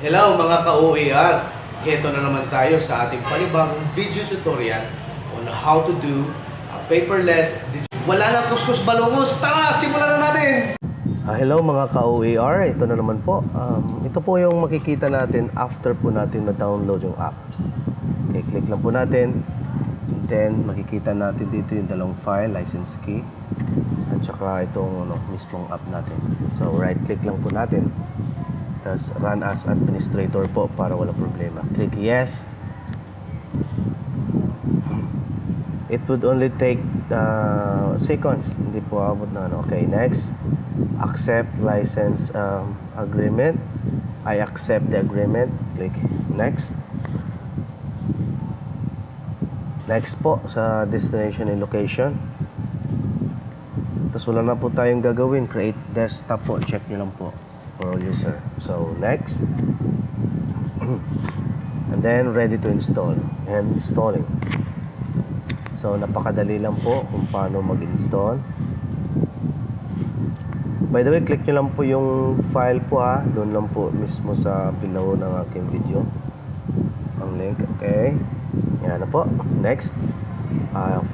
Hello mga ka-OER! Ito na naman tayo sa ating panibagong video tutorial on how to do a paperless wala nang kuskus balungos. Tara, simulan na natin! Hello mga ka-OER, ito na naman po. Ito po yung makikita natin after po natin ma-download yung apps. Okay, click lang po natin. Then makikita natin dito yung dalawang file, license key, at saka itong mismong app natin. So right click lang po natin. Tapos run as administrator po para wala problema. Click yes. It would only take seconds. Hindi po abot na ano. Okay, next. Accept license agreement. I accept the agreement. Click next. Next po sa destination and location. Tapos wala na po tayong gagawin. Create desktop po. Check nyo lang po for all user. So next. And then ready to install. And installing. So napakadali lang po kung paano mag-install. By the way, click nyo lang po yung file po doon lang po mismo sa below ng aking video. Ang link. Okay. Yan na po. Next.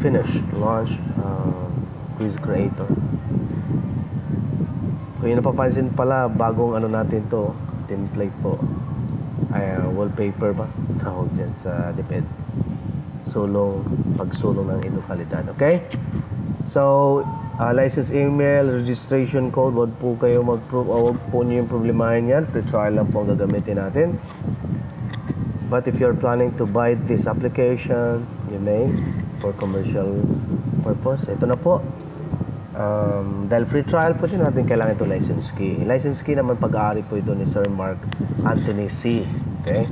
Finish. Launch Quiz Creator. Kung yung napapansin pala, bagong ano natin to, template po. Wallpaper ba? Tawag dyan sa DepEd. Pagsulong ng edukalidad. Okay? So, license email, registration code, wag po kayo wag po niyo yung problemahin yan. Free trial lang po ang gagamitin natin. But if you're planning to buy this application, you may, for commercial purpose. Ito na po. Dahil free trial po din natin kailangan ito license key. License key naman pag-aari po ito ni Sir Mark Anthony C. Okay?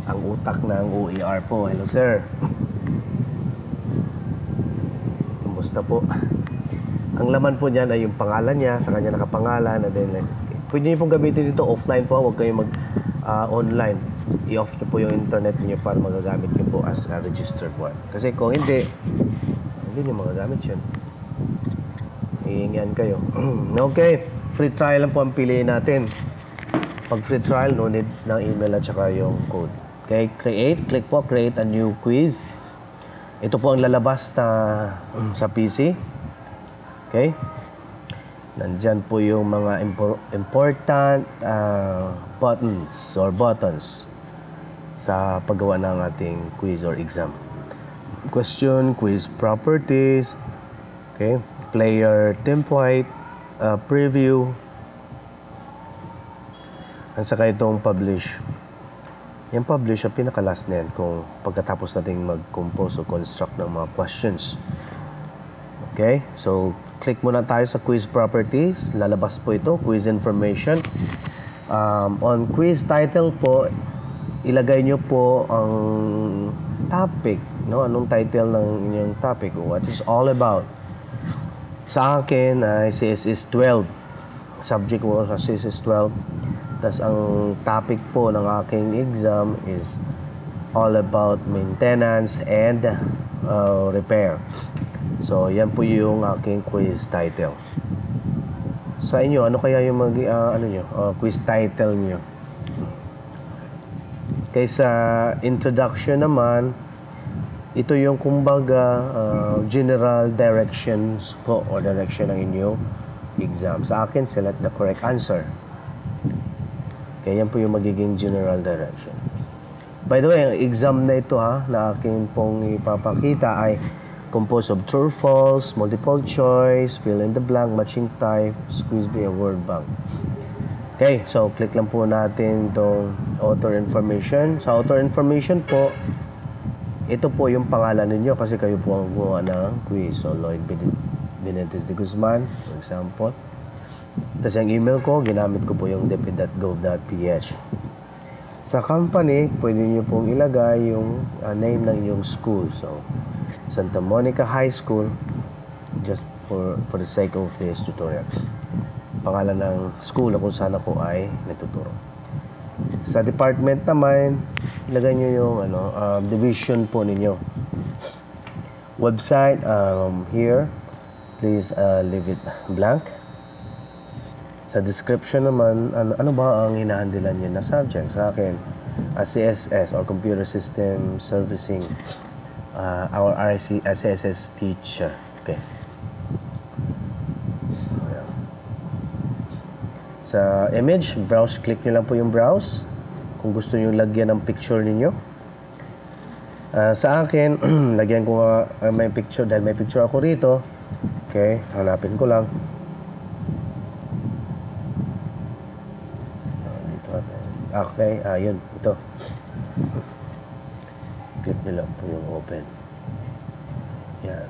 Ang utak ng OER po. Hello sir. Kumusta po? Ang laman po niyan ay yung pangalan niya, sa kanya nakapangalan, and then license key. Pwede niyo pong gamitin ito offline po, huwag kayong online. I-off niyo po yung internet niyo para magagamit niyo po as a registered one. Kasi kung hindi niyo magagamit yun. Iingan kayo. Okay, free trial lang po ang piliin natin. Pag free trial, no need ng email at saka yung code. Okay, click po, create a new quiz. Ito po ang lalabas sa PC. Okay? Nandyan po yung mga important buttons sa paggawa ng ating quiz or exam. Question, quiz properties, okay? Player template, preview, at saka itong publish. Yung publish, ang pinaka-last na yan kung pagkatapos natin mag-compose o construct ng mga questions. Okay? So, click muna tayo sa quiz properties. Lalabas po ito, quiz information. On quiz title po, ilagay nyo po ang topic. No? Anong title ng inyong topic? What is all about? Sa akin ay CSS 12. Subject mo sa CSS 12. Tapos ang topic po ng aking exam is all about maintenance and repair. So, yan po yung aking quiz title. Sa inyo, ano kaya yung quiz title nyo? Kaysa introduction naman, ito yung kumbaga general directions po o direction ng inyong exam. Sa akin, select the correct answer. Kaya yan po yung magiging general direction. By the way, ang exam na ito na akin pong ipapakita ay composed of true, false, multiple choice, fill in the blank, matching type, quiz be a word bank. Okay, so click lang po natin itong author information. Sa author information po, ito po yung pangalan ninyo kasi kayo po ang gumawa ng quiz. So, Lloyd Benitez de Guzman, for example. Tapos yung email ko, ginamit ko po yung deped.gov.ph. Sa company, pwede nyo pong ilagay yung name ng inyong school. So, Santa Monica High School, just for the sake of this tutorial. Pangalan ng school na kung saan ako ay natuturo. Sa department naman, ilagay nyo yung division po ninyo. Website, here, please leave it blank. Sa description naman, ano ba ang hinahandilan niyo na subject? Sa akin, CSS or Computer System Servicing, our CSS teacher. Okay. Ayan. Sa image, browse, click nyo lang po yung browse. Kung gusto nyo lagyan ng picture ninyo. Sa akin, lagyan ko may picture, dahil may picture ako rito. Okay, hanapin ko lang. Dito natin. Okay, yun, ito. Click nyo lang po yung open. Yan.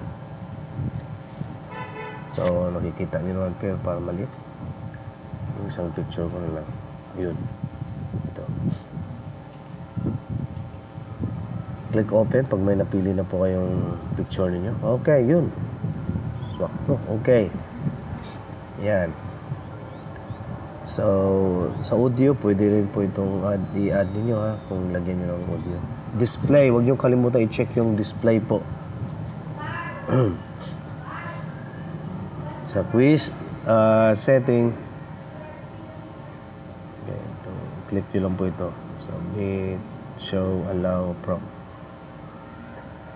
So, nakikita nyo naman pero para maliit. Yung isang picture ko na lang. Yun. Ito. Click open pag may napili na po kayong picture ninyo. Okay, yun. Swak po. Okay. Yan. So, sa audio, pwede rin po itong i-add ninyo ha, kung lagyan nyo ng audio. Display, huwag nyo kalimutan i-check yung display po. Sa quiz, setting. Okay, ito. Click nyo lang po ito. Submit, show, allow, prompt.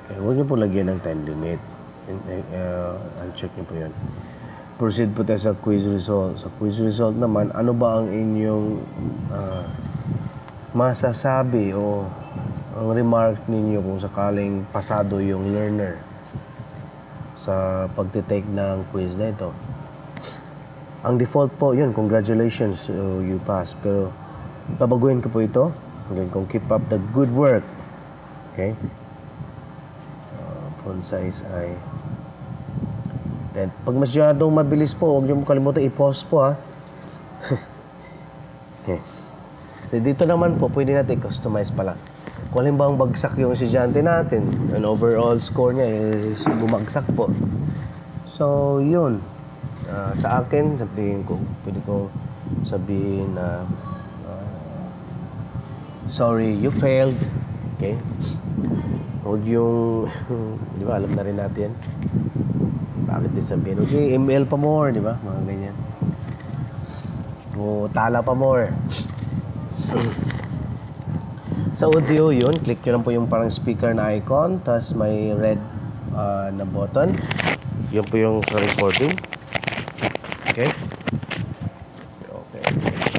Okay, huwag nyo po lagyan ng time limit. Uncheck nyo po yun. Proceed po tayo sa quiz result. Sa quiz result naman, ano ba ang inyong masasabi o ang remark ninyo kung sakaling pasado yung learner sa pagtitake ng quiz na ito? Ang default po, yun, congratulations, you pass. Pero, babaguhin ko po ito. Again, kung keep up the good work. Okay? Font size ay... Then, pag masyadong mabilis po, huwag niyo kalimutan i-pause po, ha? Okay. So, dito naman po, pwede natin customize pala. Kung halimbawa bagsak yung estudyante natin, ang overall score niya is bumagsak po. So, yun. Sa akin, sabihin ko, pwede ko sabihin na sorry, you failed. Okay? Huwag yung, di ba, alam na rin natin. Bakit din sabihin? Huwag yung ML pa more, di ba? Mga ganyan. O tala pa more. Sa audio yun, click nyo lang po yung parang speaker na icon, tapos may red na button. Yun po yung sa recording. Okay? Okay.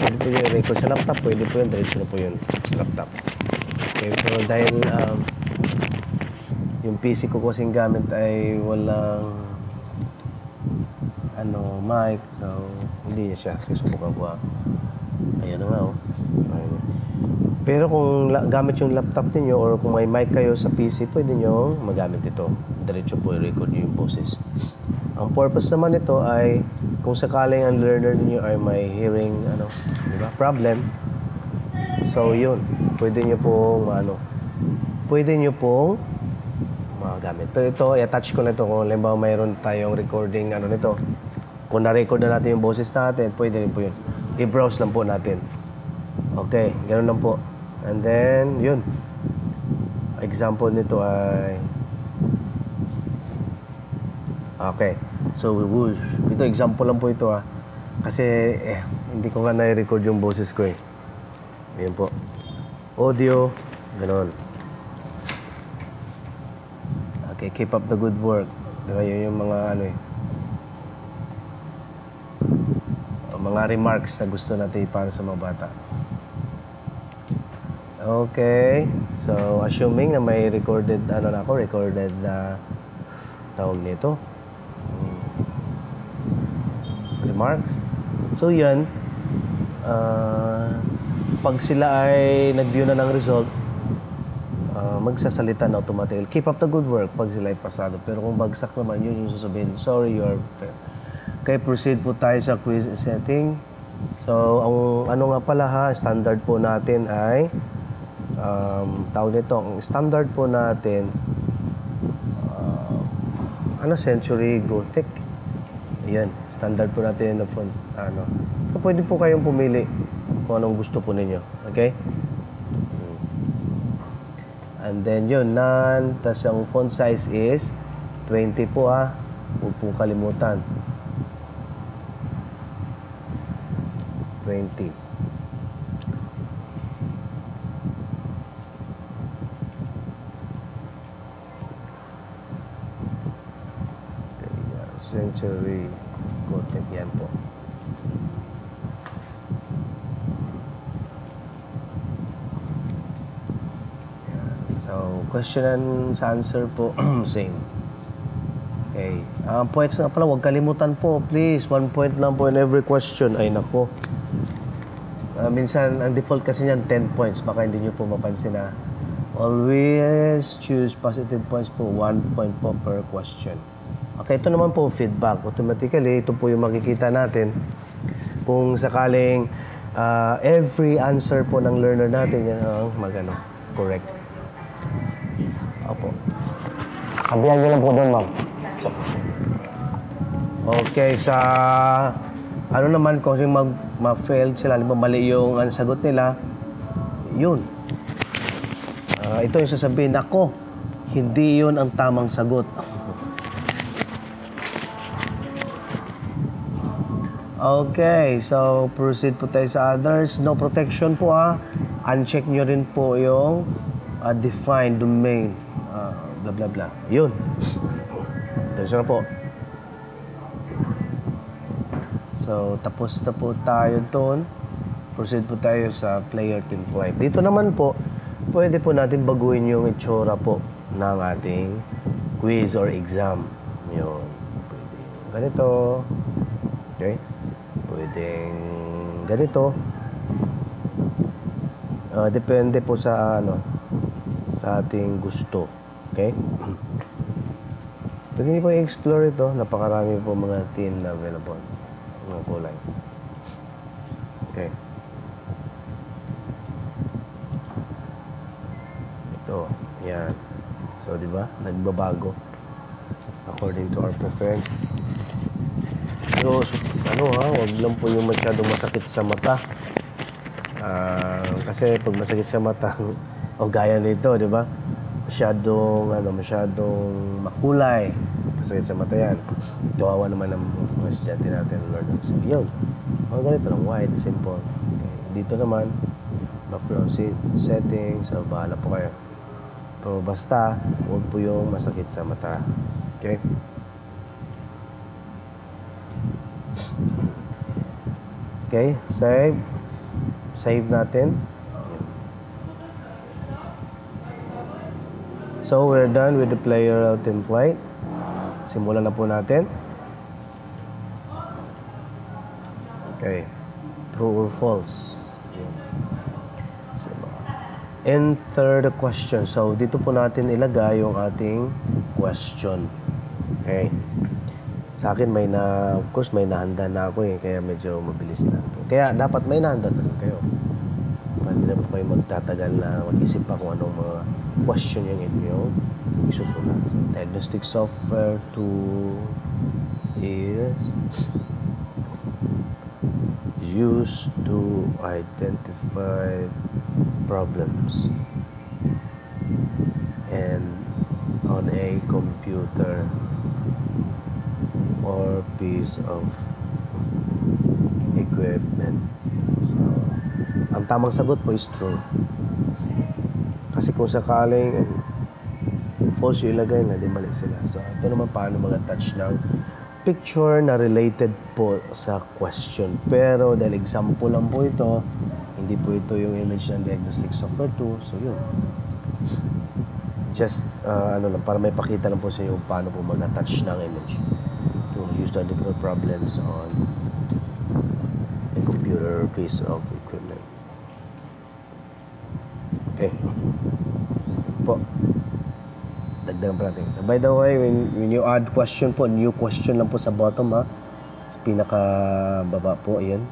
Pwede po yung record sa laptop, pwede po yun, diretso na po yun sa laptop. Okay, pero dahil yung PC ko kasing gamit ay walang mic, so hindi niya siya. Susubukan ko. Ayan na nga, oh. Ayun. Pero kung gamit yung laptop niyo or kung may mic kayo sa PC, pwede nyo magamit ito. Diretso po i-record yung boses. Ang purpose naman nito ay kung sakaling ang learner niyo ay may hearing di ba, problem. So yun, pwede nyo pong magamit. Pero ito, i-attach ko na ito kung halimbawa mayroon tayong recording nito. Kung na-record na natin yung boses natin, pwede rin po yun. I-browse lang po natin. Okay, ganoon lang po. And then, yun. Example nito ay... Okay. So, ito, example lang po ito, ha. Kasi, hindi ko nga na-record yung boses ko, eh. Ayan po. Audio, ganoon. Okay, keep up the good work. Diba, yun yung mga mga remarks na gusto natin para sa mga bata. Okay. So, assuming na may recorded recorded na tawag nito. Remarks. So, yan. Pag sila ay nag-view na ng result, magsasalita na automatically. Keep up the good work pag sila ay pasado. Pero kung bagsak naman, yun yung sasabihin, sorry, you are failed. Okay, proceed po tayo sa quiz setting. So, ang nga pala standard po natin ay tawag nito, ang standard po natin Century Gothic. Ayan, standard po natin na font, So, pwede po kayong pumili kung anong gusto po ninyo. Okay? And then yun, none. Tas ang font size is 20 po, Huwag pong kalimutan. 20. Century content yan po. So, question and answer po, same. Okay. Points nga pala, huwag kalimutan po, please. 1 point lang po in every question. Ay, nako. Minsan, ang default kasi niyan, 10 points. Baka hindi nyo po mapansin na always choose positive points po. 1 point po per question. Okay, ito naman po, feedback. Automatically, ito po yung makikita natin. Kung sakaling every answer po ng learner natin, yan ang correct. Opo. Sabihan nyo lang po doon, ma'am. Okay, sa ano naman, kung ma-fail sila, mali yung ang sagot nila, yun. Ito yung sasabihin, ako, hindi yun ang tamang sagot. Okay, so proceed po tayo sa others. No protection po Uncheck nyo rin po yung define domain. Blah blah blah. Yun. Ito na po. So, tapos na po tayo doon. Proceed po tayo sa player template. Dito naman po, pwede po natin baguhin yung itsura po ng ating quiz or exam. Yun. Pwede ganito. Okay. Pwedeng ganito. Depende po sa sa ating gusto. Okay? Pwede niyo po i-explore ito. Napakarami po mga theme na available. Mga kulay. Okay. Ito. Yan. So, di ba? Nagbabago. According to our preference. So, wag lang po yung masyadong masakit sa mata. Kasi pag masakit sa mata, o gaya nito, di ba? Masyadong makulay. Masakit sa mata yan. Kawawa naman ang mga estudyante natin, learners. So, yun. Mga ganito lang, white, simple. Okay. Dito naman, background settings, so bahala po kayo. Pero basta, huwag po yung masakit sa mata. Okay? Okay, save. Save natin. So, we're done with the player template. Simulan na po natin. Okay. True or false? Enter the question. So, dito po natin ilagay yung ating question. Okay. Sa akin, of course, may nahanda na ako kaya medyo mabilis na. Kaya dapat may nahanda na rin kayo. Hindi na po kayo magtatagal na mag-isip pa kung anong mga question yung inyong isusulat. So, diagnostic software tool is used to identify problems and on a computer or piece of equipment. So, ang tamang sagot po is true. Kasi kung sakaling false yung ilagay na, di mali sila. So, ito naman paano mag-attach ng picture na related po sa question. Pero dahil example lang po ito, hindi po ito yung image ng diagnostic software tool. So, yun. Just, para may pakita lang po sa iyo paano po mag-attach ng image. Use to identify problems on a computer piece of equipment. Okay. Po. Dagdagan pa natin. So, by the way, when you add question po, new question lang po sa bottom sa pinaka-baba po, ayan.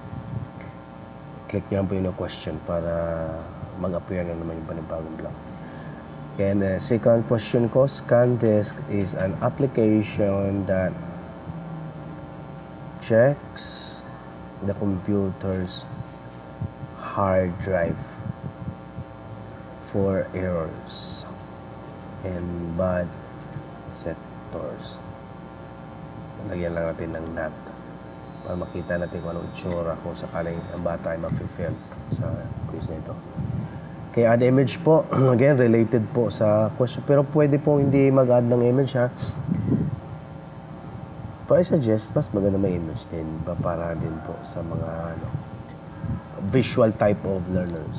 Click nyo lang po yung question para mag-appear na naman yung panibagong block. And second question ko, ScanDisk is an application that checks the computer's hard drive for errors and bad sectors. Lagyan lang natin ng NAT. para makita natin kung anong itsura kung sakaling ang bata ay ma-fill sa quiz na ito. Okay, add image po. Again, related po sa question. Pero pwede po hindi mag-add ng image, ha? Pero I suggest, mas maganda may image din para din po sa mga visual type of learners.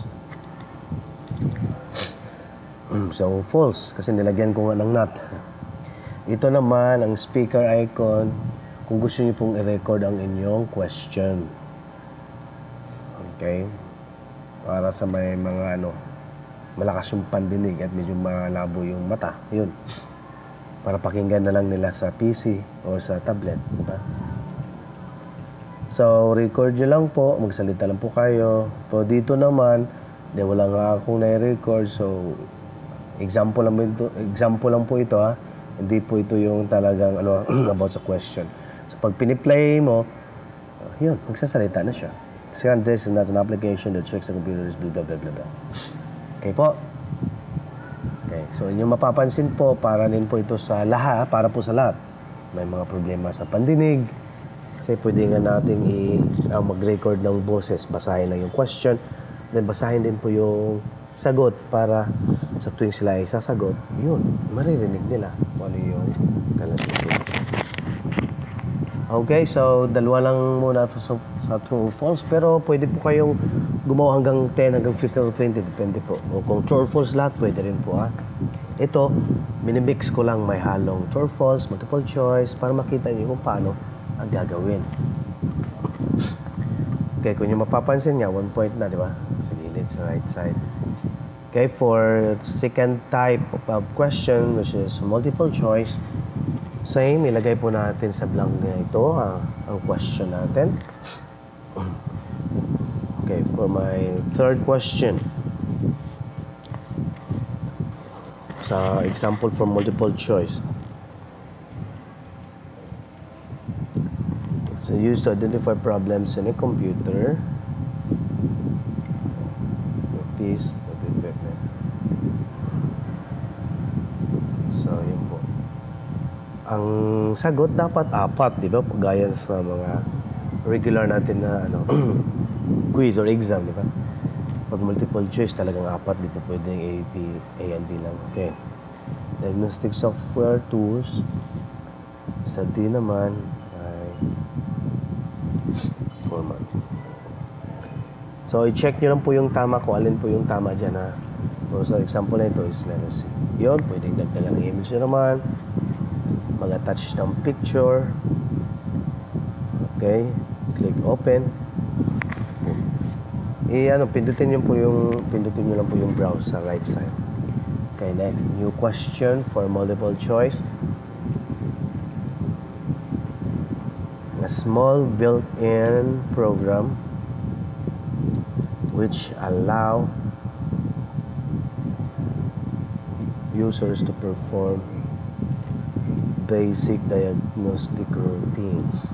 So, false. Kasi nilagyan ko nga ng not. Ito naman, ang speaker icon, kung gusto niyo pong i-record ang inyong question. Okay? Para sa may mga malakas yung pandinig at medyo malabo yung mata. Yun. Para pakinggan na lang nila sa PC o sa tablet. Diba? So, record nyo lang po. Magsalita lang po kayo. So, dito naman, wala nga akong na-record. So, example lang po ito, ha. Hindi po ito yung talagang about sa question. So, pag piniplay mo, yun, magsasalita na siya. Kasi this is not an application that tricks the computers, blah, blah, blah, blah, blah. Okay po? Okay, so inyong mapapansin po, para din po ito sa lahat, para po sa lahat. May mga problema sa pandinig, kasi pwede nga natin mag-record ng boses, basahin lang yung question, then basahin din po yung sagot para sa tuwing sila ay sasagot, yun, maririnig nila kung ano yung kalatisip. Okay, so dalawa lang muna sa true or false, pero pwede po kayong gumawa hanggang 10, hanggang 15 or 20, depende po. O kung true or false lahat, pwede rin po, ha. Ito, minimix ko lang, may halong true or false, multiple choice, para makita niyo kung paano ang gagawin. Okay, kung nyo mapapansin nga, 1 point na, di ba? Sa gilid, sa right side. Okay, for second type of question, which is multiple choice, same, ilagay po natin sa blank na ito ang question natin. Okay, for my third question, sa example for multiple choice, it's used to identify problems in a computer. Piece. So, yun po. Ang sagot dapat 4, di ba? Gaya sa mga regular natin na quiz or exam, di ba? Pag multiple choice, talagang 4, di po pwedeng A and B lang. Okay. Diagnostic software tools. Sa D naman ay format. So, i-check nyo lang po yung tama kung alin po yung tama dyan, ha. So, sa example na ito is letter C. Yun, pwedeng dagdagan ng image nyo naman. Mag-attach ng picture. Okay. Click open. Pindutin nyo lang po yung browse sa right side. Okay, next. New question for multiple choice. A small built-in program which allow users to perform basic diagnostic routines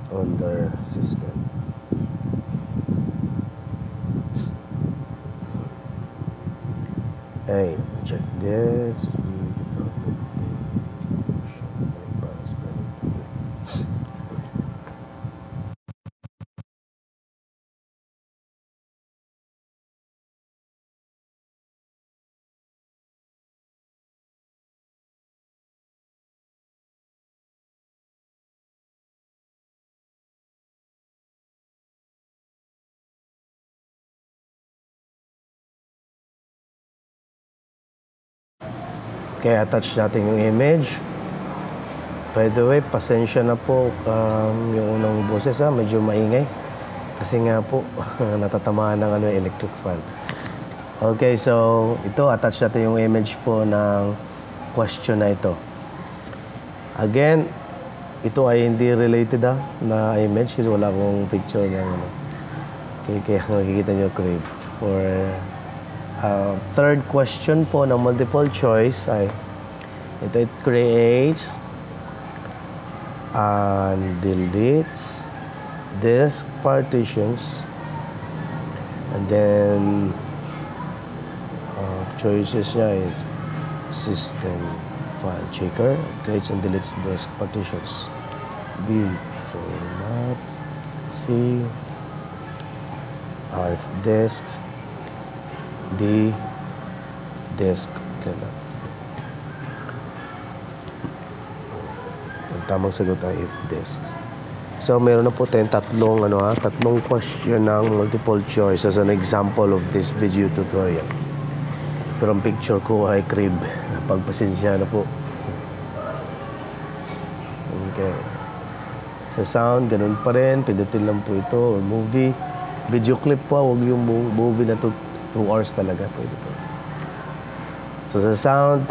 on their system. Hey, check this. Okay, attach natin yung image. By the way, pasensya na po yung unang boses, medyo maingay. Kasi nga po, natatamaan ng electric fan. Okay, so ito, attach natin yung image po ng question na ito. Again, ito ay hindi related na image kasi wala akong picture ng kaya makikita nyo crave. For third question po na multiple choice ay it creates and deletes disk partitions, and then choices niya is system file checker, creates and deletes disk partitions. B format. C. R disks. D. Disk. Okay na. Ang tamang sagot ay if disks. So, meron na po tayong tatlong question ng multiple choice as an example of this video tutorial. Pero ang picture ko ay crib. Pagpasensya na po. Okay. Sa sound, ganun pa rin. Pindutin lang po ito. Or movie. Video clip po. Huwag yung movie na 2 hours talaga. Pwede po. So, sa sound,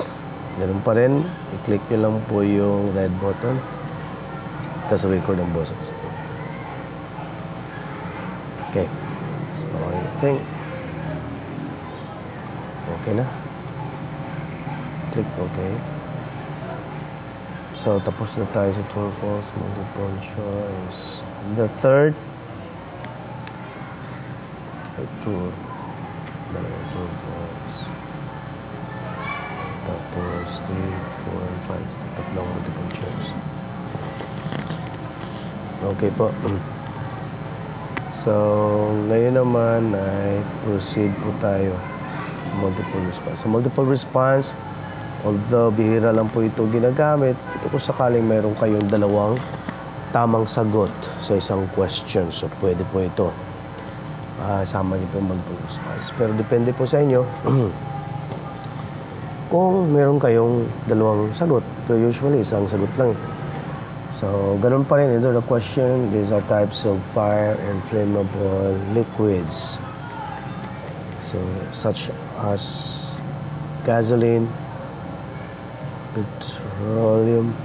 ganun pa rin. I-click nyo lang po yung red button. Tapos record ang boses. Okay. So, I think okay na. Click okay. So, tapos na tayo sa true or false, multiple choice. The third, true. Dalawa, true or false. Tapos 3, 4, and 5. Tatlong multiple choice. Okay po. So, ngayon naman ay proceed po tayo sa multiple response. Sa multiple response, although bihira lang po ito ginagamit, ito kung sakaling mayroon kayong dalawang tamang sagot sa isang question. So, pwede po ito. Sama niyo po yung multiple response. Pero depende po sa inyo kung meron kayong dalawang sagot. Pero usually, isang sagot lang. So, ganun pa rin. Ito the question. These are types of fire and flammable liquids. So, such as gasoline, petroleum,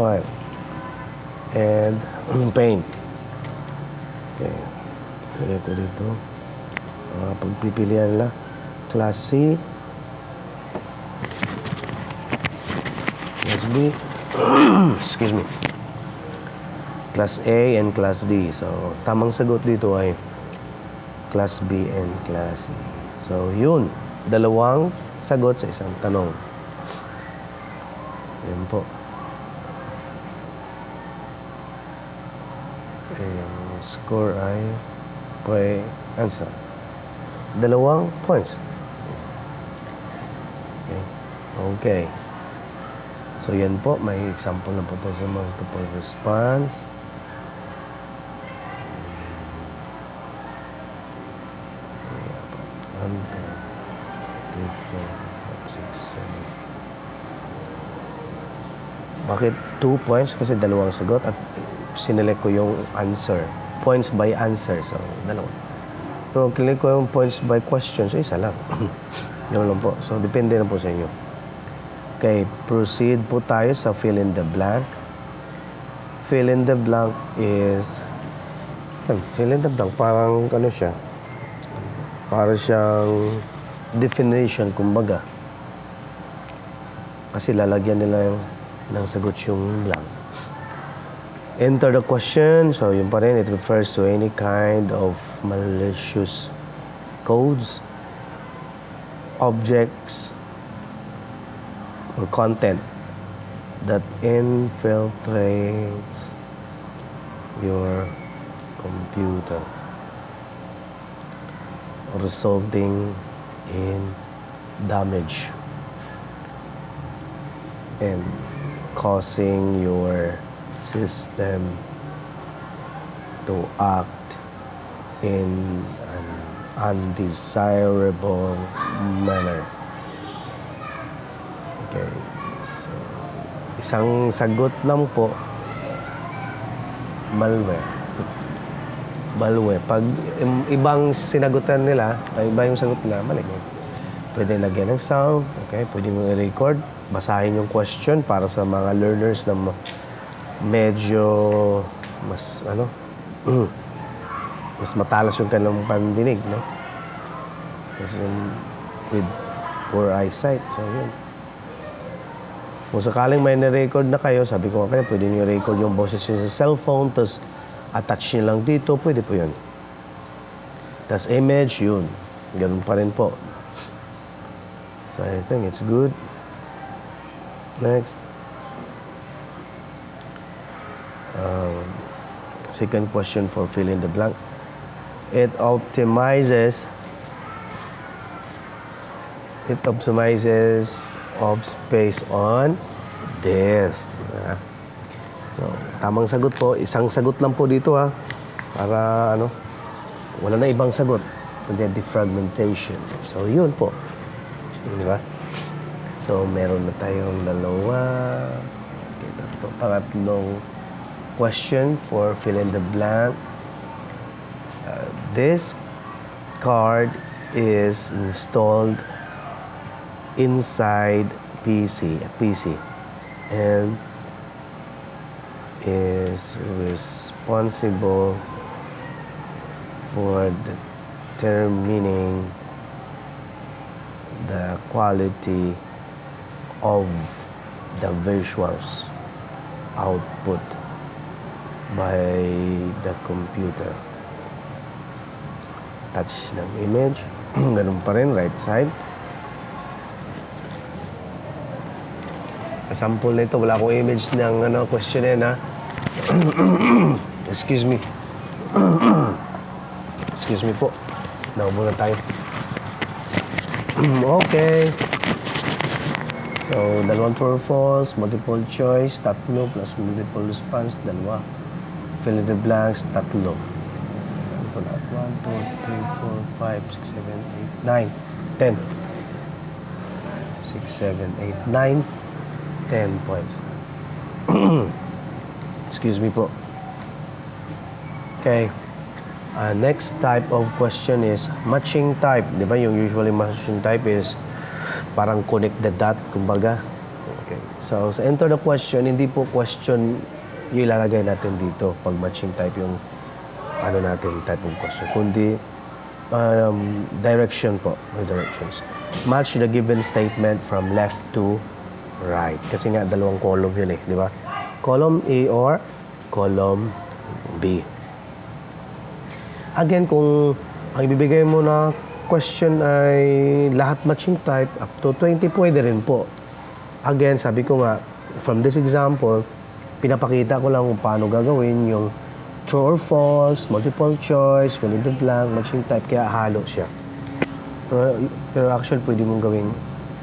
oil, and paint. Okay. Lagay ko dito. Pagpipilian lang. Class C. Class B. Excuse me. Class A and Class D. So, tamang sagot dito ay Class B and Class C. So, yun. Dalawang sagot sa isang tanong. Yan po. Yung score ay answer. Dalawang points. Okay. Okay. So, yan po. May example na po tayo sa multiple response. One, two, three, 4, 5, 6, 7. Bakit 2 points? Kasi dalawang sagot at sinelect ko yung answer. Points by answer. So, dalawa. Pero click ko yung points by question. So, isa lang. Ganun lang po. So, depende na po sa inyo. Okay, proceed po tayo sa fill in the blank. Fill in the blank is fill in the blank, parang ano siya? Para siyang definition, kumbaga. Kasi lalagyan nila ng sagot yung blank. Enter the question. So, yun pa rin. It refers to any kind of malicious codes, objects, or content that infiltrates your computer, resulting in damage and causing your system to act in an undesirable manner. Okay, so isang sagot lang po, malware. Malware. Pag ibang sinagutan nila, iba yung sagot nila, mali. Pwede lagyan ng sound, okay? Pwede mo i-record, basahin yung question para sa mga learners na medyo mas mas matalas yung kanilang pandinig, no? Kasi with poor eyesight, so yun. Kung sakaling may na-record na kayo, sabi ko nga kayo, pwede nyo record yung boses nyo sa cellphone, tapos attach nyo lang dito, pwede po yun. Tapos image, yun. Ganun pa rin po. So I think it's good. Next. Second question for fill in the blank. It optimizes of space on disk. Diba? So, tamang sagot po. Isang sagot lang po dito ha. Para wala na ibang sagot. Kundi defragmentation. So, yun po. Di ba? So, meron na tayong dalawa. Okay, tatlo. Pangatlong question for fill in the blank. This card is installed inside PC and is responsible for determining the quality of the visuals output by the computer. Touch ng image. Ganun pa rin, right side. Sample na ito, wala akong image ng question na excuse me. Excuse me po. Naubo na tayo. Okay. So, dalawang true or false, multiple choice, tatlo, plus multiple response, dalawa. Fill in the blanks, tatlo. 1, 2, 3, 4, 5, 6, 7, 8, 9, 10. 6, 7, 8, 9, 10 points. Excuse me po. Okay. Next type of question is matching type. Di ba yung usually matching type is parang connect the dot, kumbaga. Okay. So, sa enter the question, hindi po question yung ilalagay natin dito pag matching type yung natin type of question. Kundi direction po. Directions. Match the given statement from left to right. Kasi nga, dalawang column yun di ba? Column A or column B. Again, kung ang ibibigay mo na question ay lahat matching type, up to 20, pwede rin po. Again, sabi ko nga, from this example, pinapakita ko lang kung paano gagawin yung true or false, multiple choice, fill in the blank, matching type, kaya halo siya. Pero actually, pwede mong gawin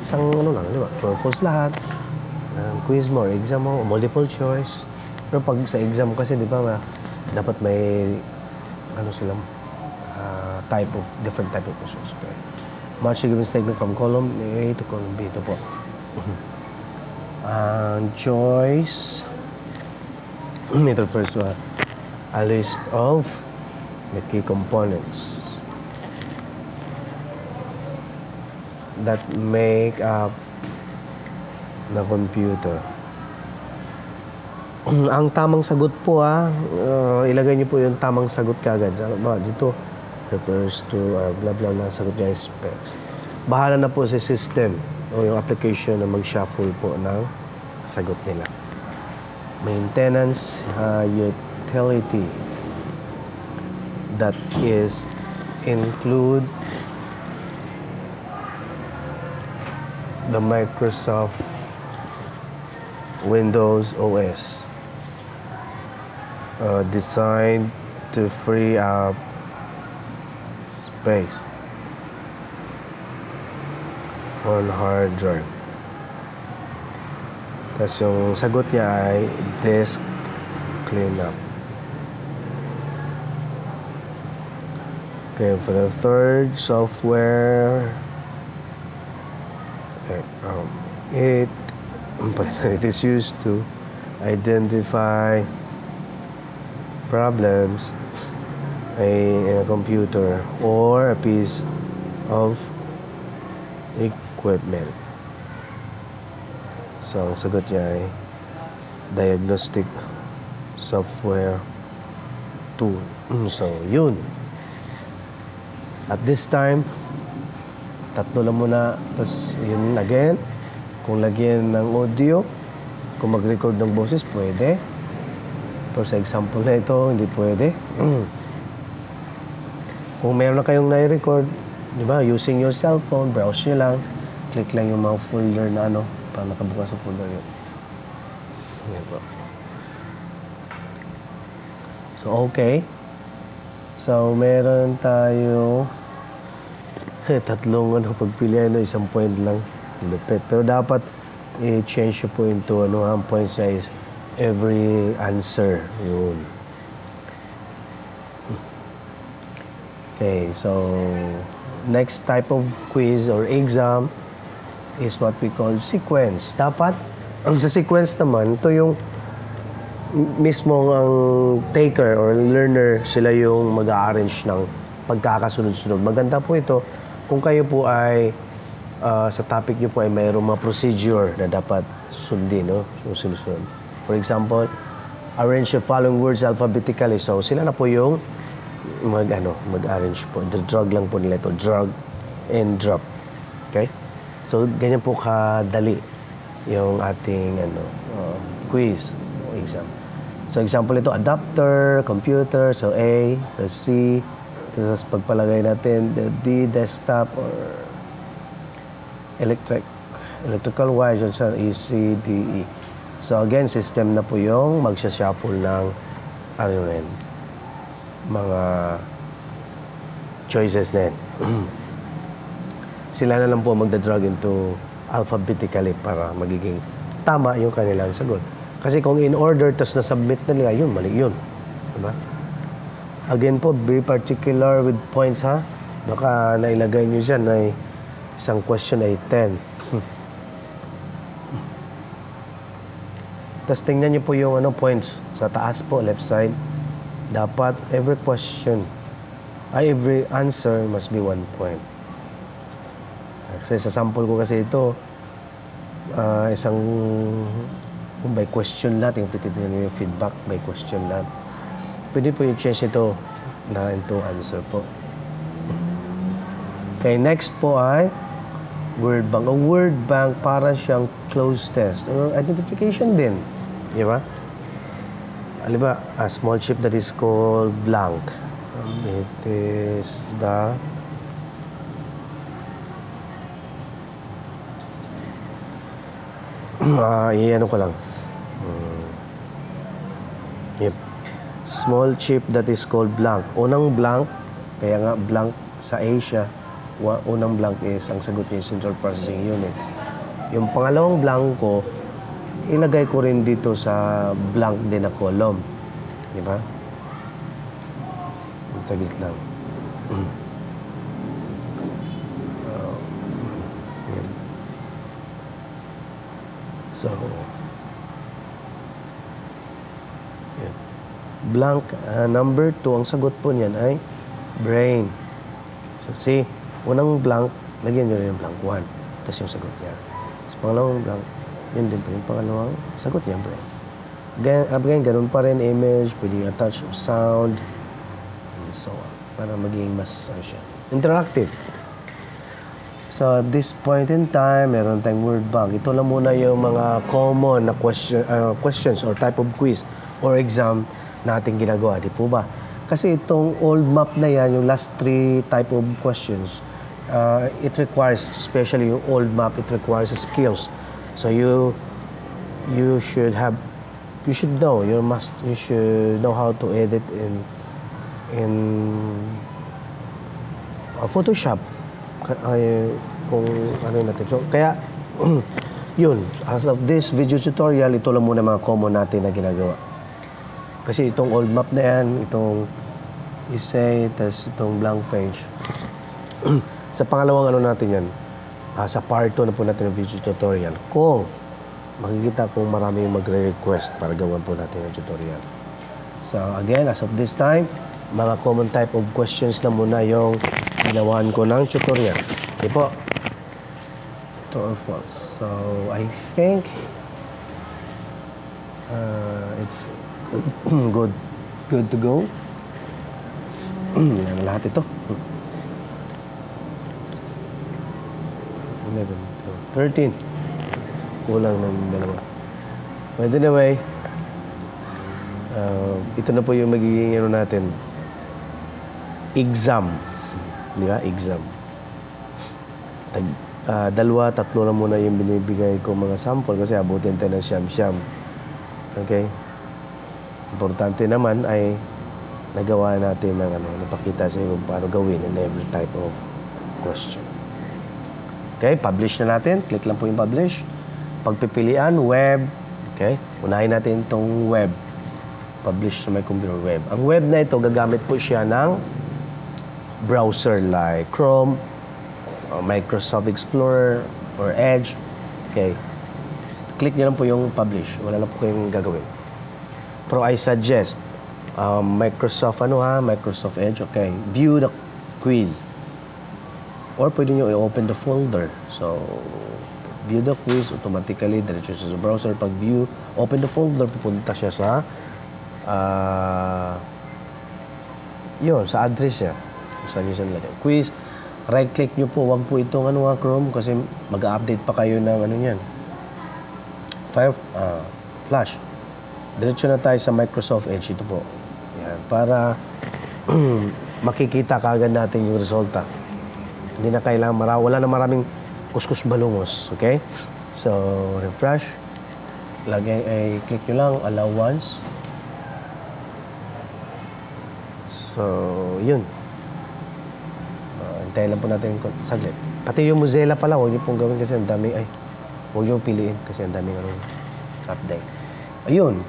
isang di ba? True or false lahat. Quiz mo or exam mo, multiple choice. Pero pag sa exam kasi, di ba, dapat may silang different type of questions. Okay. Match the given statement from column A to column B. Ito po. Choice. It refers to a list of the key components that make up the computer. Ang tamang sagot po ilagay niyo po yung tamang sagot kagad. Dito refers to blah blah blah, sagot niya is specs. Bahala na po sa system o yung application na mag-shuffle po ng sagot nila. Maintenance utility that is include the Microsoft Windows OS designed to free up space on hard drive. Tapos yung sagot niya ay disk cleanup. Okay, for the third software, it is used to identify problems in a computer or a piece of equipment. So, ang sagot niya ay diagnostic software tool. So, yun. At this time, tatlo lang muna. Tapos, yun again. Kung lagyan ng audio, kung mag-record ng boses, pwede. Pero sa example na ito, hindi pwede. Kung meron na kayong na-record, di ba, using your cellphone, browse nyo lang, click lang yung mga folder na para nakabukas sa folder yun. Yan po. So, okay. So, meron tayo tatlong pagpilian, isang point lang. Lupit. Pero dapat i-change nyo po into ang points niya is every answer. Yun. Okay, so next type of quiz or exam is what we call sequence. Dapat, ang sa sequence naman, ito yung mismo ang taker or learner, sila yung mag-arrange ng pagkakasunod-sunod. Maganda po ito kung kayo po ay sa topic nyo po ay mayroong mga procedure na dapat sundin, no? Yung sunod-sunod. For example, arrange the following words alphabetically. So, sila na po yung mag-arrange po. Drag lang po nila ito. Drag and drop. Okay? So, ganyan po kadali yung ating quiz o exam. So, example ito, adapter, computer. So, A, so C. Tapos pagpalagay natin, the D, desktop, or electrical wire, so E, C, D, E. So, again, system na po yung magsha-shuffle ng mga choices na yan. Sila na lang po magda-drag into alphabetically para magiging tama yung kanilang sagot. Kasi kung in order, tapos na-submit na nila, yun, mali yun. Diba? Again po, be particular with points, ha? Baka nailagay nyo dyan na isang question ay 10. Tapos tingnan nyo po yung points. Sa taas po, left side. Dapat every question, every answer must be 1 point. Kasi sa sample ko kasi ito, isang by question lahat, yung tititignan nyo yung feedback by question lahat. Pwede po yung change ito na into answer po. Okay, next po ay word bank. Ang word bank para siyang closed test or identification din. Di ba? Aliba, a small chip that is called blank. It is the iyan ko lang. Yep. Small chip that is called blank. Unang blank, kaya nga blank sa Asia, unang blank is, ang sagot niya is Central Processing Unit. Yung pangalawang blanko, ilagay ko rin dito sa blank din na column. Di ba? Saglit lang. Yan. So, yan. Blank number 2, ang sagot po niyan ay brain. So, C, unang blank, lagyan nyo rin yung blank 1. Tapos yung sagot niya. Sa pangalawang blank, yun din po yung pangalawang sagot niya, brain. Again, ganun pa rin, image, pwede attach sound, and so on. Para maging mas, interactive. So, at this point in time, meron tayong word bank. Ito lang muna yung mga common na questions or type of quiz or exam na ating ginagawa. Di po ba? Kasi itong old map na yan, yung last 3 type of questions, it requires, especially yung old map, it requires skills. So, you should know, you should know how to edit in Photoshop. Kung ano natin. So, kaya, yun, as of this video tutorial, ito lang muna mga common natin na ginagawa. Kasi itong old map na yan, itong essay, tas itong blank page. Sa pangalawang natin yan, sa part 2 na po natin ng video tutorial, kung makikita kung marami yung magre-request para gawan po natin yung tutorial. So again, as of this time, mga common type of questions na muna yung ginawan ko ng tutorial. Okay po. True or false. So I think it's good to go. Yan lahat ito. 11, 13. Kulang ng dalawa. But anyway, ito na po yung magiging natin. Exam. Di ba? Exam. Dalawa, tatlo na muna yung binibigay ko mga sample kasi abutin tayo ng siyam-siyam. Okay? Importante naman ay nagawa natin ng napakita sa iyo kung paano gawin in every type of question. Okay, publish na natin. Click lang po yung publish. Pagpipilian, web. Okay, unahin natin itong web. Publish na may computer web. Ang web na ito, gagamit po siya ng browser like Chrome, Microsoft Explorer, or Edge. Okay, click nyo lang po yung publish. Wala lang po kayong gagawin. Pero I suggest, Microsoft Edge. Okay, view the quiz. Or pwede nyo i-open the folder. So, view the quiz, automatically, diretso siya sa browser. Pag view, open the folder, pupunta siya sa sa address niya. Saan nyo siya nilagay. Quiz, right-click nyo po. Huwag po itong Chrome kasi mag-update pa kayo ng yan. Flash. Diretso na tayo sa Microsoft Edge. Ito po. Yan. Para makikita kaagad natin yung resulta. Hindi na kailangan wala na maraming kuskus balungos. Okay? So, refresh. Click nyo lang, allow once. So, yun. Hintayin lang po natin saglit. Pati yung Mozilla pala, huwag nyo pong gawin kasi ang dami, huwag nyo piliin kasi ang dami update. Ayun.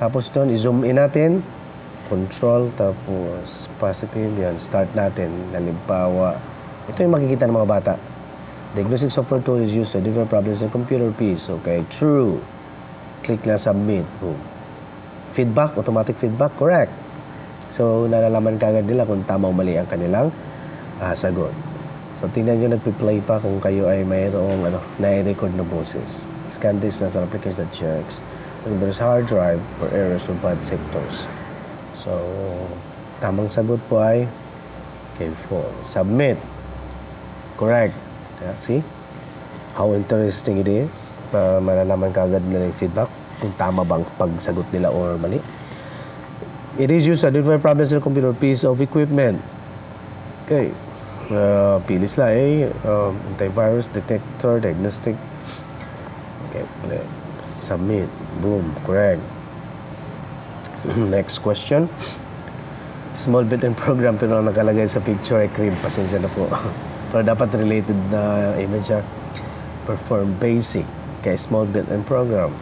Tapos doon, i-zoom in natin. Control, tapos positive, yan. Start natin. Halimbawa, ito yung makikita ng mga bata. Diagnostic software tool is used to identify problems in computer piece. Okay, true. Click na submit. Boom. Feedback, automatic feedback, correct. So, nalalaman kagad nila kung tama o mali ang kanilang sagot. So, tingnan nyo, nagpi-play pa kung kayo ay mayroong na-record na boses. Scan this as an application that checks the computer's hard drive for errors or bad sectors. So, tamang sagot po ay K4. Submit. Correct. See? How interesting it is. Malalaman kagad nila yung feedback kung tama bang pagsagot nila or mali. It is used to identify problems in a computer piece of equipment. Okay. Pili sila antivirus, detector, diagnostic. Okay. Submit. Boom. Correct. Next question. Small built-in program pero nakalagay sa picture ay cream. Pasensya na po. Pero dapat related na image siya. Perform basic. Okay, small built-in program.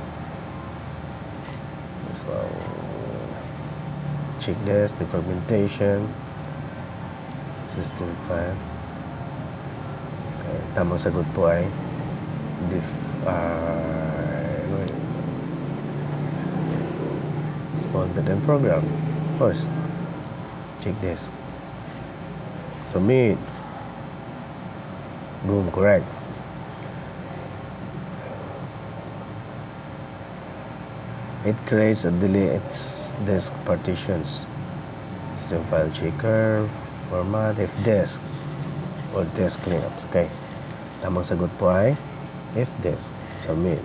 So, check this, documentation, system file. Okay, tamang sagot po ay small built-in program. Of course. Check this. Submit. Boom, correct. It creates and deletes disk partitions. System file checker, format, if disk, or disk cleanups. Okay. Tamang sagot po ay if disk. Submit.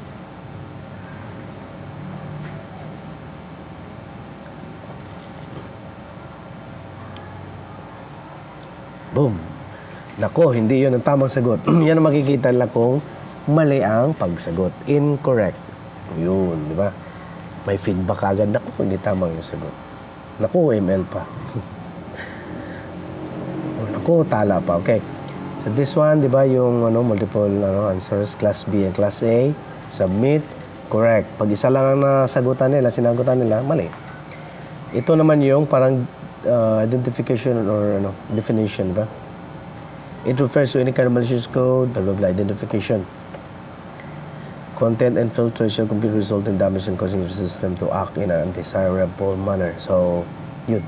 Boom. Nako, hindi yun ang tamang sagot. Yan ang makikita lang kung mali ang pagsagot. Incorrect. Yun, di ba? May feedback agad. Nako, hindi tamang yung sagot. Nako, ML pa. Nako, tala pa. Okay. So this one, di ba, yung multiple answers, class B and class A. Submit. Correct. Pag isa lang ang nasagutan nila, sinagutan nila, mali. Ito naman yung parang identification or definition, ba? It refers to any kind of malicious code, blah, blah, blah, identification. Content and filtration computer result in damage and causing your system to act in an undesirable manner. So, yun.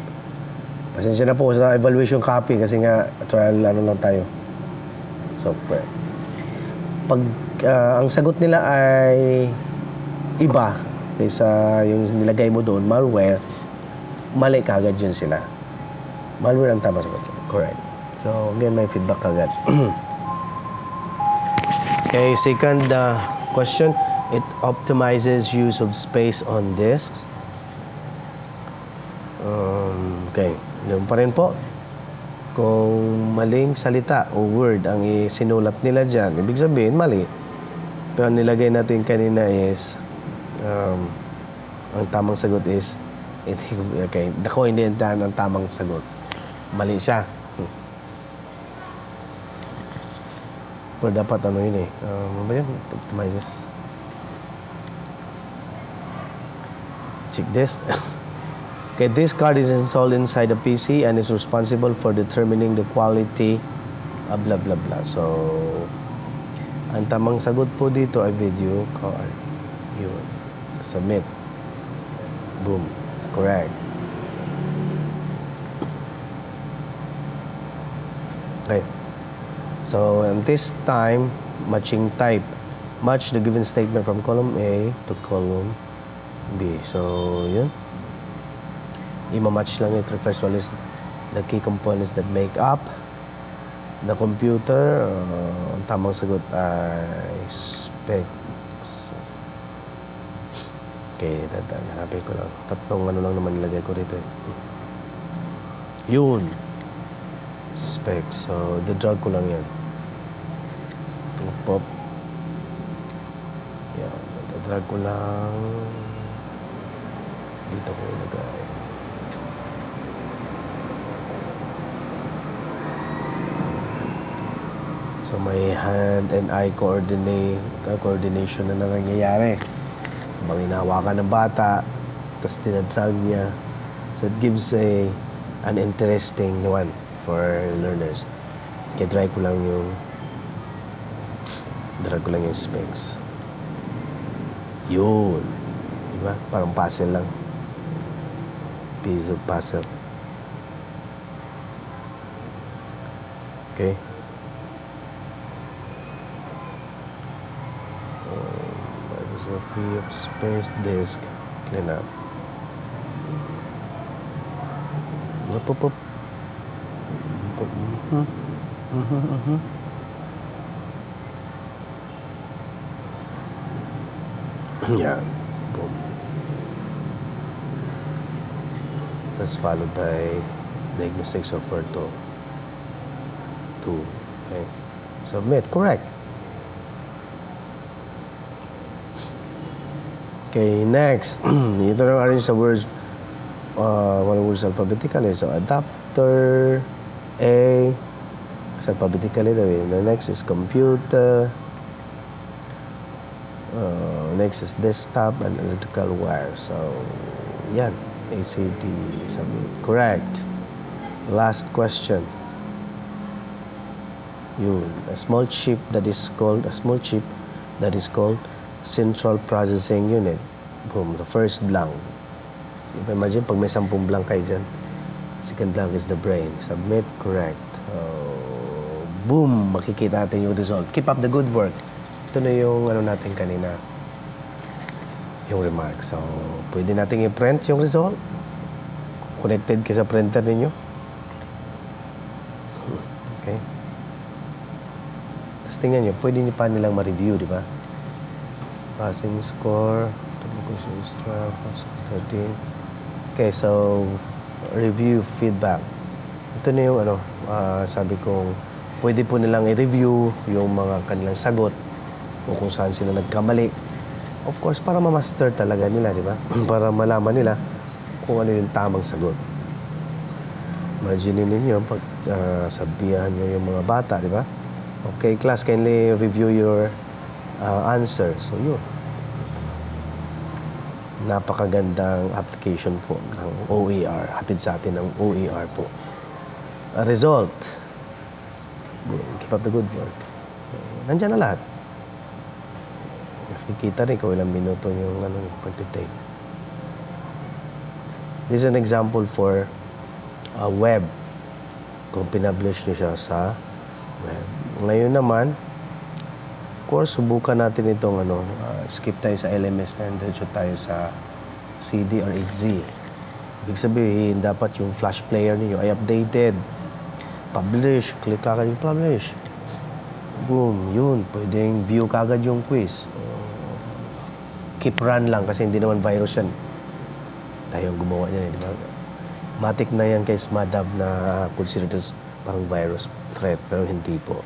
Pasensya na po sa evaluation copy kasi nga trial lang tayo. Software. Pag ang sagot nila ay iba kaysa yung nilagay mo doon, malware, mali kagad yun sila. Malware ang tama sagot. Correct. So, again, may feedback agad. Okay, second question. It optimizes use of space on disks. Okay, yun pa rin po. Kung maling salita o word ang sinulat nila dyan, ibig sabihin, mali. Pero ang nilagay natin kanina is, ang tamang sagot is Okay, ako hindi ang tamang sagot. Mali siya. Pero dapat ano yun eh. Ano ba yun? Optimizes. Check this. Okay, this card is installed inside the PC and is responsible for determining the quality of blah blah blah. So, ang tamang sagot po dito ay video card. Yun. Submit. Boom. Correct. Okay. So, this time, matching type. Match the given statement from column A to column B. So, yun. Ima-match lang it. Refers to a list the key components that make up the computer. Ang tamang sagot ay specs. Okay, hanapin ko lang. Tatlong ano lang naman nilagay ko rito eh. Yun. Specs. So, the-drag ko lang yan. Pop. Yan. The-drag ko lang. Dito ko ilagay. So, may hand and eye coordination na nangyayari. Habang hinahawakan ng bata, tapos dinadrag niya. So, it gives an interesting one for learners. Kaya drag ko lang yung specs. Yun. Diba? Parang puzzle lang. Piece of puzzle. Okay. Free up space, disk, clean up. Up. Yeah. Boom. That's followed by diagnostic software 2. Okay. Submit. Correct. Okay, next. Ito na arrange the words, words alphabetically. So, adapter, A, alphabetically daw eh. The next is computer. Next is desktop and electrical wire. So, yan. ACD. Submit. Correct. Last question. Yun. A small chip that is called Central Processing Unit. Boom. The first blank. Imagine pag may 10 blank kayo dyan. Second blank is the brain. Submit. Correct. Boom. Makikita natin yung result. Keep up the good work. Ito na yung ano natin kanina. Yung remarks. So, pwede natin i-print yung result. Connected ka sa printer ninyo. Okay. Tapos tingnan nyo, pwede nyo pa nilang ma-review, di ba? Passing score, 13. Okay, so review feedback. Ito na yung ano, sabi kong pwede po nilang i-review yung mga kanilang sagot o kung saan sila nagkamali. Of course, para ma-master talaga nila, di ba? Para malaman nila kung ano yung tamang sagot. Imagine ninyo, pag sabihan nyo yung mga bata, di ba? Okay, class, kindly review your answer. So, yun. Napakagandang application po ng OER. Hatid sa atin ng OER po. A result. Keep up the good work. So, nandiyan na lahat. Nakikita rin kung ilang minuto yung pag-take. This is an example for web. Kung pinablish nyo siya sa web. Ngayon naman, of course, subukan natin itong skip tayo sa LMS na diretso tayo sa CD or XZ. Ibig sabihin, dapat yung flash player niyo ay updated. Publish. Click kagad yung publish. Boom. Yun. Pwedeng view kagad yung quiz. Keep run lang kasi hindi naman virus yan. Tayo ang gumawa niyan, di ba? Matik na yan kay SMADAB na considered as parang virus threat, pero hindi po.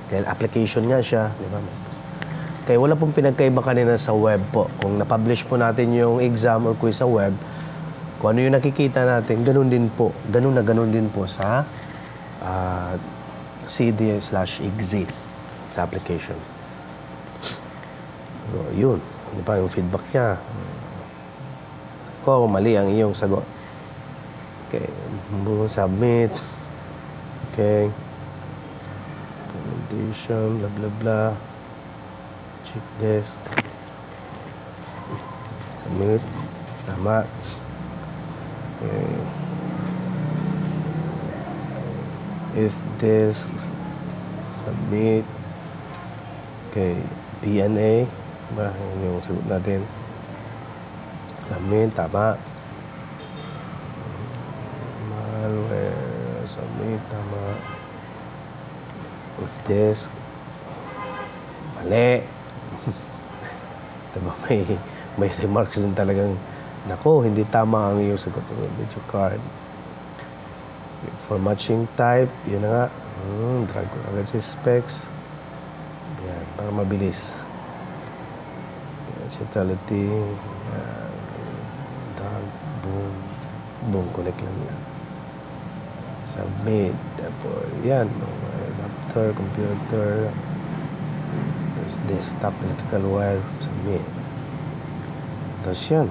Dahil application nga siya, di ba? Kaya wala pong pinagkaiba kanina sa web po. Kung na-publish po natin yung exam or quiz sa web, Kung ano yung nakikita natin, ganun din po sa CD/exit sa application. So, yun. Di ba yung feedback niya? Kung mali ang iyong sagot. Okay. Submit. Okay. Implementation, blah, blah, blah. Check this. Submit. Tama. Okay. If this, submit. Okay. PNA. Ba, yun yung sagot natin. Submit. Tama. Malware. Submit. Tama. If this. Mali. Diba may remarks din talagang, nako, hindi tama ang iyong sagot. Video card. For matching type, yun na nga. Drag ko agad si specs. Yan, para mabilis. Centrality. Drag, boom. Boom, connect lang yan. Submit. Tapos, yan. Adapter, computer. There's desktop, electrical wire. Submit. Tapos yan.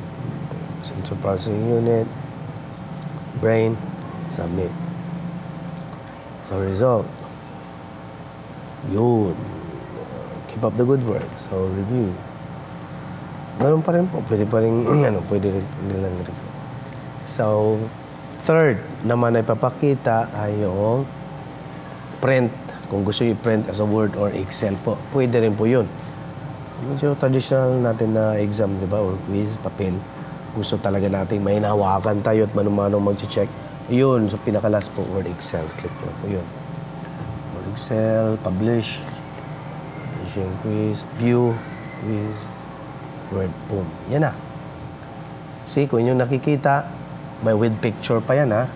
Central processing unit. Brain. Submit. So, result. Yun. Keep up the good work. So, review. Ganun pa rin po. Pwede pa rin, pwede rin nilang review. So, third naman ay papakita ay yung print. Kung gusto i-print as a Word or Excel po, pwede rin po yun. Medyo traditional natin na exam, di ba? Or quiz, papel. Gusto talaga natin may nahawakan tayo at manumano mag-check. Yun, so pinakalas po, Word, Excel. Click nyo po yun. Word, Excel, publish. Publish yung quiz, view, quiz, Word, boom. Yan na. See, kung yung nakikita, may with picture pa yan, ha?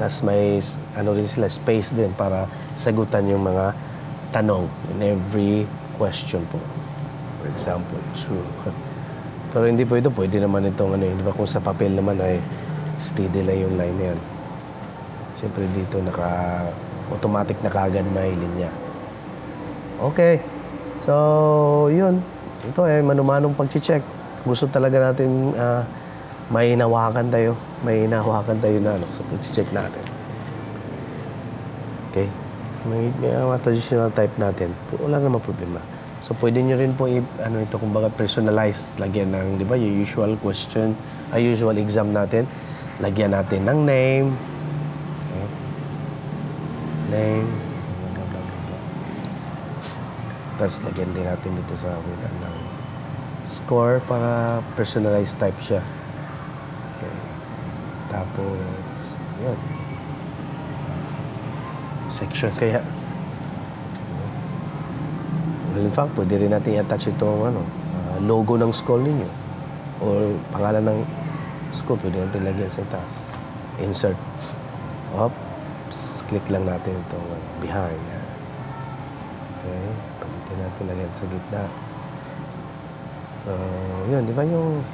Tapos may, rin sila, space din para sagutan yung mga tanong in every question po. For example, true. Pero hindi po ito, pwede naman itong di ba kung sa papel naman ay steady lang yung line na yan. Siyempre dito automatic na kaagad may linya. Okay. So, yun. Ito ay manumanong pag-check. Gusto talaga natin may hinawakan tayo. May hinawakan tayo na sa pag-check natin. Okay. May mga traditional type natin. Wala namang problema. So, pwede nyo rin po ito, kumbaga personalized. Lagyan ng, di ba, yung usual question, usual exam natin. Lagyan natin ng name. Okay. Name. Blah, blah, blah, blah. Tapos, lagyan din natin dito sa ng score para personalized type siya. Okay. Tapos, yun. Section kaya. Well, in fact, pwede rin natin i-attach itong logo ng school ninyo. O pangalan ng school, pwede natin lagyan sa taas. Insert. Oops. Click lang natin itong behind. Okay. Palitin natin lagyan sa gitna. Yun, di ba yung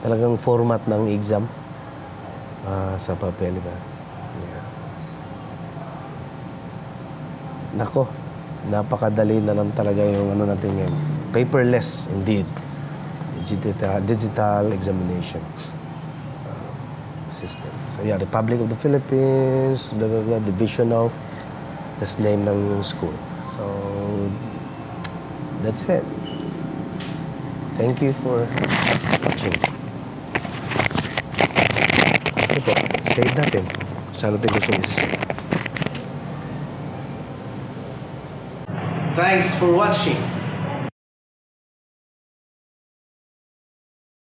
talagang format ng exam sa papel, di ba? Yeah. Nako, napakadali na lang talaga yung natin ngayon. Paperless, indeed. Digital examination system. So, yeah, Republic of the Philippines, the division of, that's name ng school. So, that's it. Thank you for watching. Okay po, save natin. Saan natin gusto i-save? Thanks for watching.